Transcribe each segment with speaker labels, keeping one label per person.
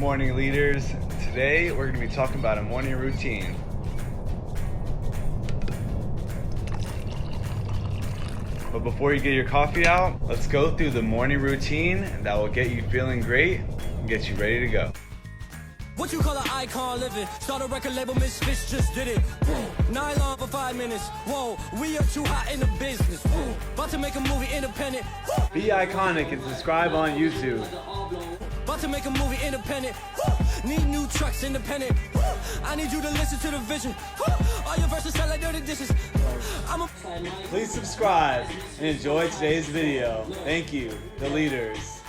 Speaker 1: morning, leaders. Today we're going to be talking about a morning routine. But before you get your coffee out, let's go through the morning routine that will get you feeling great and get you ready to go.
Speaker 2: What you call an icon living? Start a record label, Misfits just did it. Nylon for 5 minutes. Whoa, we are too hot in the business. About to make a movie independent.
Speaker 1: Be iconic and subscribe on YouTube.
Speaker 2: About to make a movie independent. Need new trucks independent. I need you to listen to the vision. All your verses sound like dirty dishes.
Speaker 1: Please subscribe and enjoy today's video. Thank you, the leaders.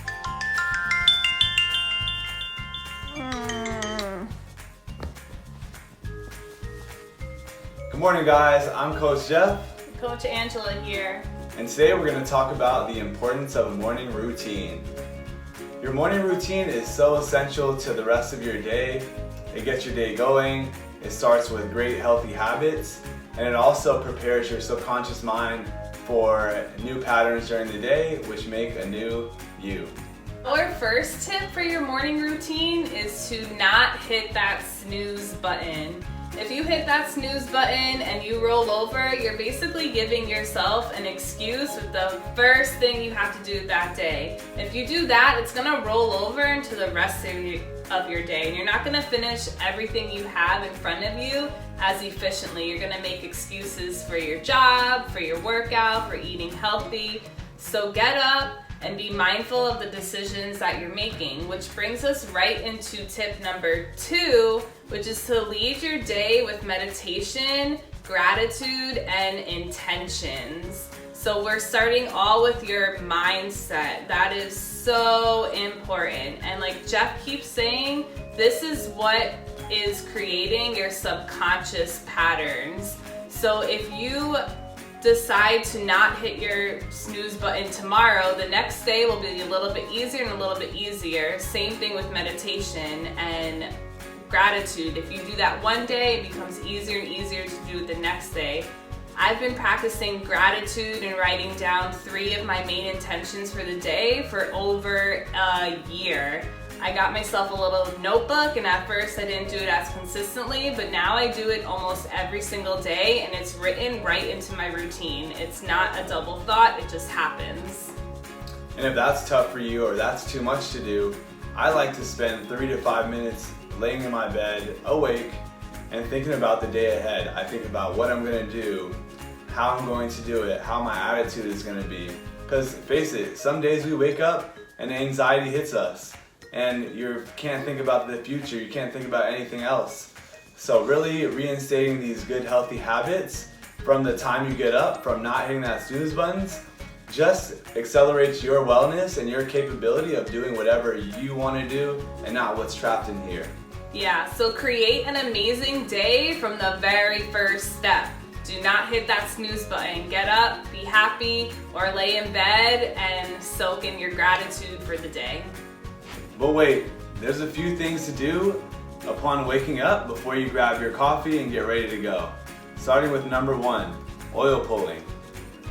Speaker 1: Good morning, guys. I'm Coach Jeff.
Speaker 3: Coach Angela here.
Speaker 1: And today we're going to talk about the importance of a morning routine. Your morning routine is so essential to the rest of your day. It gets your day going, it starts with great healthy habits, and it also prepares your subconscious mind for new patterns during the day, which make a new you.
Speaker 3: Our first tip for your morning routine is to not hit that snooze button. If you hit that snooze button and you roll over, you're basically giving yourself an excuse with the first thing you have to do that day. If you do that, it's gonna roll over into the rest of your day, and you're not gonna finish everything you have in front of you as efficiently. You're gonna make excuses for your job, for your workout, for eating healthy. So get up and be mindful of the decisions that you're making, which brings us right into tip number 2, which is to lead your day with meditation, gratitude, and intentions. So we're starting all with your mindset. That is so important. And like Jeff keeps saying, this is what is creating your subconscious patterns. So if you decide to not hit your snooze button tomorrow, the next day will be a little bit easier and a little bit easier. Same thing with meditation and gratitude. If you do that one day, it becomes easier and easier to do it the next day. I've been practicing gratitude and writing down 3 of my main intentions for the day for over a year. I got myself a little notebook, and at first I didn't do it as consistently, but now I do it almost every single day, and it's written right into my routine. It's not a double thought, it just happens.
Speaker 1: And if that's tough for you or that's too much to do, I like to spend 3 to 5 minutes laying in my bed, awake, and thinking about the day ahead. I think about what I'm gonna do, how I'm going to do it, how my attitude is gonna be. Because face it, some days we wake up and anxiety hits us, and you can't think about the future, you can't think about anything else. So really reinstating these good healthy habits from the time you get up, from not hitting that snooze buttons, just accelerates your wellness and your capability of doing whatever you want to do and not what's trapped in here.
Speaker 3: Yeah, so create an amazing day from the very first step. Do not hit that snooze button. Get up, be happy, or lay in bed and soak in your gratitude for the day.
Speaker 1: But wait, there's a few things to do upon waking up before you grab your coffee and get ready to go. Starting with number 1, oil pulling.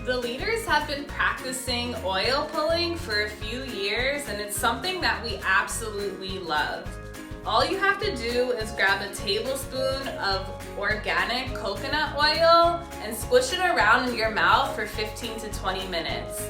Speaker 3: The leaders have been practicing oil pulling for a few years, and it's something that we absolutely love. All you have to do is grab a tablespoon of organic coconut oil and squish it around in your mouth for 15 to 20 minutes.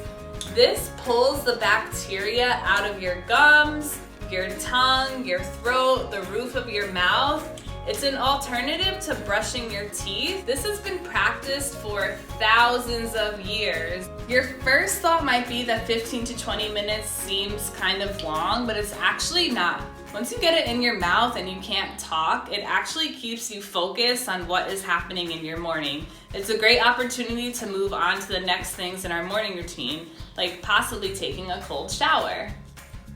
Speaker 3: This pulls the bacteria out of your gums, your tongue, your throat, the roof of your mouth. It's an alternative to brushing your teeth. This has been practiced for thousands of years. Your first thought might be that 15 to 20 minutes seems kind of long, but it's actually not. Once you get it in your mouth and you can't talk, it actually keeps you focused on what is happening in your morning. It's a great opportunity to move on to the next things in our morning routine, like possibly taking a cold shower.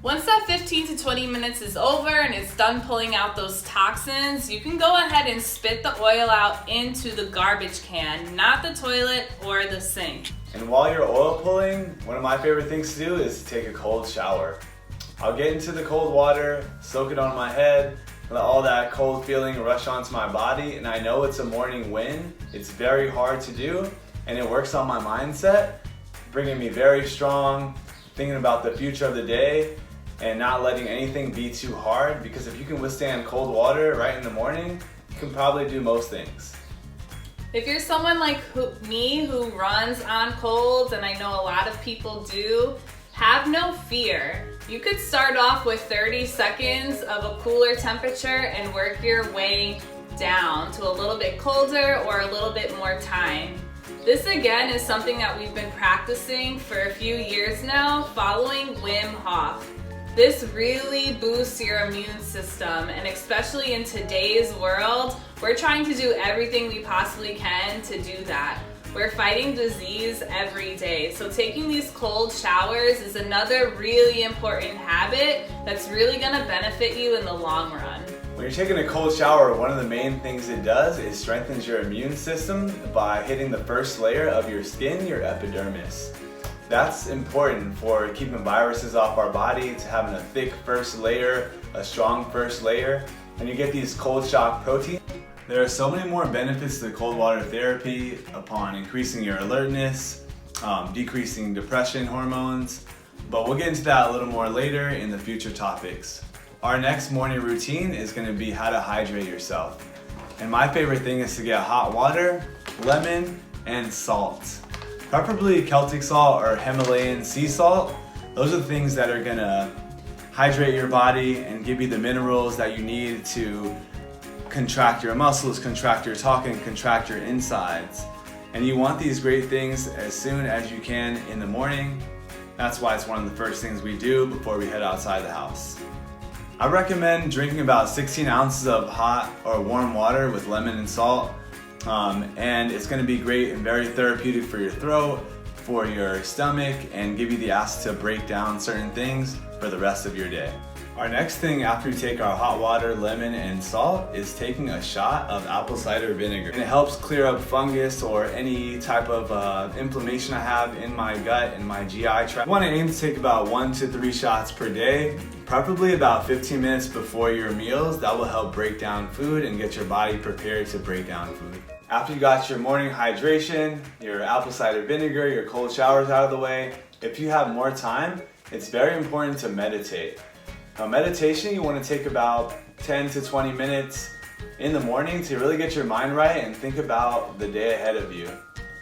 Speaker 3: Once that 15 to 20 minutes is over and it's done pulling out those toxins, you can go ahead and spit the oil out into the garbage can, not the toilet or the sink.
Speaker 1: And while you're oil pulling, one of my favorite things to do is to take a cold shower. I'll get into the cold water, soak it on my head, let all that cold feeling rush onto my body, and I know it's a morning win. It's very hard to do, and it works on my mindset, bringing me very strong, thinking about the future of the day, and not letting anything be too hard, because if you can withstand cold water right in the morning, you can probably do most things.
Speaker 3: If you're someone like me who runs on colds, and I know a lot of people do, have no fear. You could start off with 30 seconds of a cooler temperature and work your way down to a little bit colder or a little bit more time. This again is something that we've been practicing for a few years now, following Wim Hof. This really boosts your immune system, and especially in today's world, we're trying to do everything we possibly can to do that. We're fighting disease every day, so taking these cold showers is another really important habit that's really gonna benefit you in the long run.
Speaker 1: When you're taking a cold shower, one of the main things it does is strengthens your immune system by hitting the first layer of your skin, your epidermis. That's important for keeping viruses off our body, to having a thick first layer, a strong first layer, and you get these cold shock proteins. There are so many more benefits to cold water therapy upon increasing your alertness, decreasing depression hormones, but we'll get into that a little more later in the future topics. Our next morning routine is going to be how to hydrate yourself. And my favorite thing is to get hot water, lemon, and salt. Preferably Celtic salt or Himalayan sea salt. Those are the things that are going to hydrate your body and give you the minerals that you need to contract your muscles, contract your talking, contract your insides. And you want these great things as soon as you can in the morning. That's why it's one of the first things we do before we head outside the house. I recommend drinking about 16 ounces of hot or warm water with lemon and salt. And it's going to be great and very therapeutic for your throat, for your stomach, and give you the acid to break down certain things for the rest of your day. Our next thing after we take our hot water, lemon, and salt is taking a shot of apple cider vinegar. And it helps clear up fungus or any type of inflammation I have in my gut and my GI tract. You want to aim to take about 1 to 3 shots per day, preferably about 15 minutes before your meals. That will help break down food and get your body prepared to break down food. After you got your morning hydration, your apple cider vinegar, your cold showers out of the way, if you have more time, it's very important to meditate. Now, meditation, you want to take about 10 to 20 minutes in the morning to really get your mind right and think about the day ahead of you.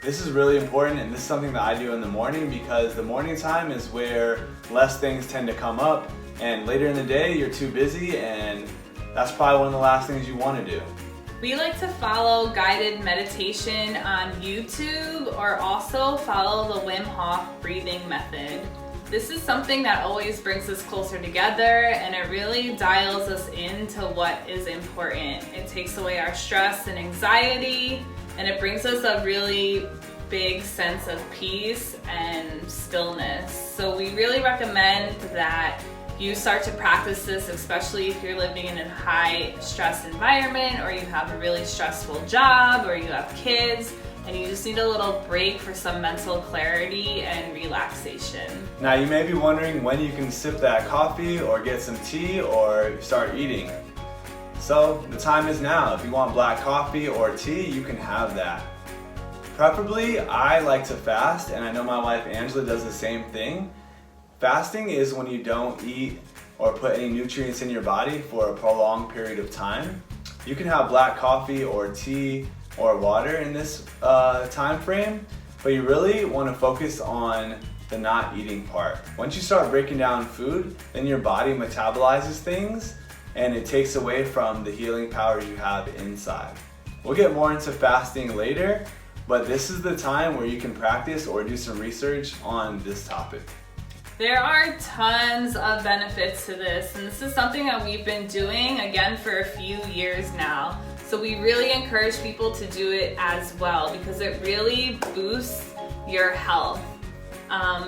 Speaker 1: This is really important, and this is something that I do in the morning because the morning time is where less things tend to come up, and later in the day you're too busy, and that's probably one of the last things you want to do.
Speaker 3: We like to follow guided meditation on YouTube, or also follow the Wim Hof breathing method. This is something that always brings us closer together, and it really dials us into what is important. It takes away our stress and anxiety, and it brings us a really big sense of peace and stillness. So we really recommend that you start to practice this, especially if you're living in a high stress environment, or you have a really stressful job, or you have kids, and you just need a little break for some mental clarity and relaxation.
Speaker 1: Now you may be wondering when you can sip that coffee or get some tea or start eating. So the time is now. If you want black coffee or tea, you can have that. Preferably, I like to fast, and I know my wife Angela does the same thing. Fasting is when you don't eat or put any nutrients in your body for a prolonged period of time. You can have black coffee or tea or water in this time frame, but you really want to focus on the not eating part. Once you start breaking down food, then your body metabolizes things and it takes away from the healing power you have inside. We'll get more into fasting later, but this is the time where you can practice or do some research on this topic.
Speaker 3: There are tons of benefits to this, and this is something that we've been doing again for a few years now. So we really encourage people to do it as well because it really boosts your health.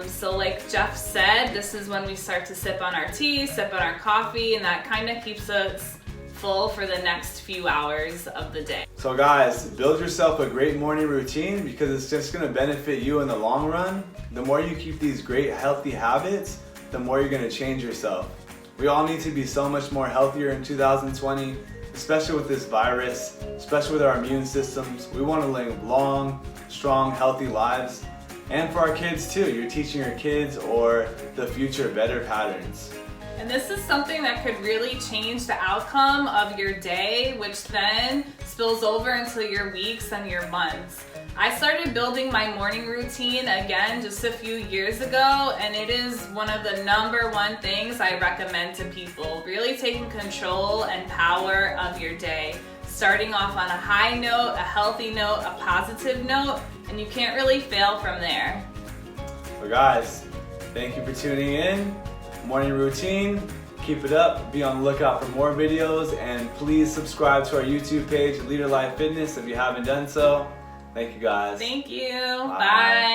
Speaker 3: So like Jeff said, this is when we start to sip on our tea, sip on our coffee, and that kind of keeps us full for the next few hours of the day.
Speaker 1: So guys, build yourself a great morning routine because it's just going to benefit you in the long run. The more you keep these great healthy habits, the more you're going to change yourself. We all need to be so much more healthier in 2020, especially with this virus, especially with our immune systems. We want to live long, strong, healthy lives. And for our kids too, you're teaching your kids or the future better patterns.
Speaker 3: And this is something that could really change the outcome of your day, which then spills over into your weeks and your months. I started building my morning routine again just a few years ago, and it is one of the #1 things I recommend to people. Really taking control and power of your day. Starting off on a high note, a healthy note, a positive note, and you can't really fail from there.
Speaker 1: Well guys, thank you for tuning in. Morning routine, keep it up, be on the lookout for more videos, and please subscribe to our YouTube page, LeaderLife Fitness, if you haven't done so. Thank you guys.
Speaker 3: Thank you.
Speaker 1: Bye.
Speaker 3: Bye.